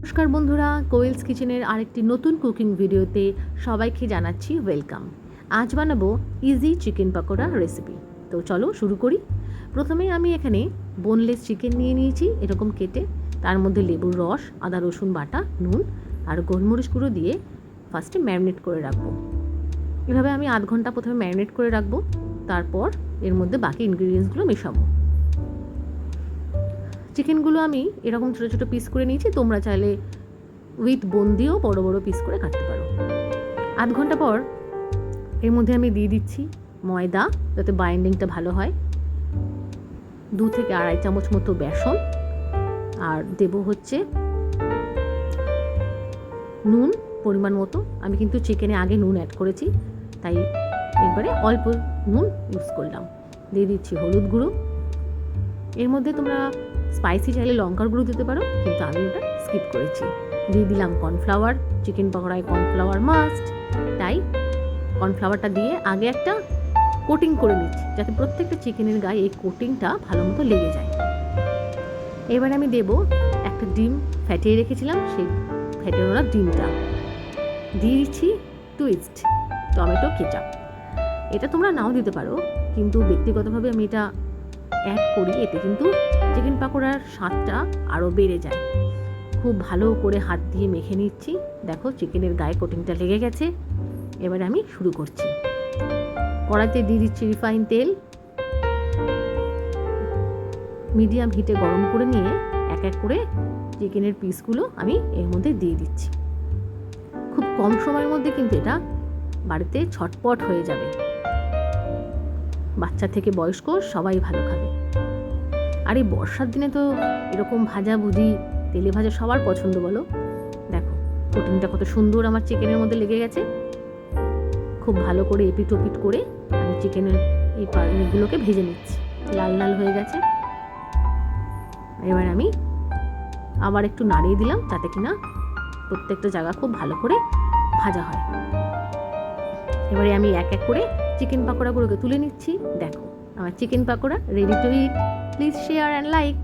নমস্কার বন্ধুরা, কোয়েলস কিচেনের আরেকটি নতুন কুকিং ভিডিওতে সবাইকে জানাচ্ছি ওয়েলকাম। আজ বানাবো ইজি চিকেন পকোড়া রেসিপি। তো চলো শুরু করি। প্রথমে আমি এখানে বোনলেস চিকেন নিয়ে নিয়েছি এরকম কেটে, তার মধ্যে লেবুর রস, আদা রসুন বাটা, নুন আর গোলমরিচ গুঁড়ো দিয়ে ফার্স্টে ম্যারিনেট করে রাখবো। এভাবে আমি আধ ঘন্টা প্রথমে ম্যারিনেট করে রাখবো, তারপর এর মধ্যে বাকি ইনগ্রিডিয়েন্টসগুলো মেশাবো। চিকেনগুলো আমি এরকম ছোটো ছোটো পিস করে নিয়েছি, তোমরা চাইলে উইথ বোন দিয়েও বড়ো বড়ো পিস করে কাটতে পারো। আধ ঘন্টা পর এর মধ্যে আমি দিয়ে দিচ্ছি ময়দা, যাতে বাইন্ডিংটা ভালো হয়, 2 থেকে আড়াই চামচ মতো বেসন, আর দেব হচ্ছে নুন পরিমাণ মতো। আমি কিন্তু চিকেনে আগে নুন অ্যাড করেছি, তাই একবারে অল্প নুন ইউজ করলাম। দিয়ে দিচ্ছি হলুদ গুঁড়ো। এর মধ্যে তোমরা স্পাইসি চাইলে লঙ্কার গুঁড়ো দিতে পারো, কিন্তু আমি ওটা স্কিপ করেছি। দিয়ে দিলাম কর্নফ্লাওয়ার, চিকেন পকোড়ায় কর্নফ্লাওয়ার মাস্ট, তাই কর্নফ্লাওয়ারটা দিয়ে আগে একটা কোটিং করে নিচ্ছি, যাতে প্রত্যেকটা চিকেনের গায়ে এই কোটিংটা ভালো মতো লেগে যায়। এবার আমি দেব একটা ডিম ফ্যাটিয়ে রেখেছিলাম, সেই ফ্যাটানো ডিমটা দিয়ে দিচ্ছি টুইস্ট টমেটো কেচাপ। এটা তোমরা নাও দিতে পারো, কিন্তু ব্যক্তিগতভাবে আমি এটা অ্যাড করি, এতে কিন্তু চিকেন পকোড়ার স্বাদটা আরও বেড়ে যায়। খুব ভালো করে হাত দিয়ে মেখে নিচ্ছি। দেখো চিকেনের গায়ে কোটিংটা লেগে গেছে। এবার আমি শুরু করছি। কড়াইতে দিয়ে দিচ্ছি রিফাইন তেল। মিডিয়াম হিটে গরম করে নিয়ে এক এক করে চিকেনের পিসগুলো আমি এর মধ্যে দিয়ে দিচ্ছি। খুব কম সময়ের মধ্যে কিন্তু এটা বাড়িতে ছটপট হয়ে যাবে। বাচ্চা থেকে বয়স্ক সবাই ভালো খাবে। আর এই বর্ষার দিনে তো এরকম ভাজাভুজি, তেলে ভাজা সবার পছন্দ, বলো। দেখো কোটিংটা কত সুন্দর আমার চিকেনের মধ্যে লেগে গেছে। খুব ভালো করে এপিট ওপিট করে আমি চিকেনের এই পাগুলোকে ভেজে নিচ্ছি। লাল লাল হয়ে গেছে। এবার আমি আবার একটু নাড়িয়ে দিলাম, তাতে কিনা প্রত্যেকটা জায়গা খুব ভালো করে ভাজা হয়। এবারে আমি এক এক করে চিকেন পকোড়াগুলোকে তুলে নিচ্ছি। দেখো আমার chicken pakora ready to it. Please share and like.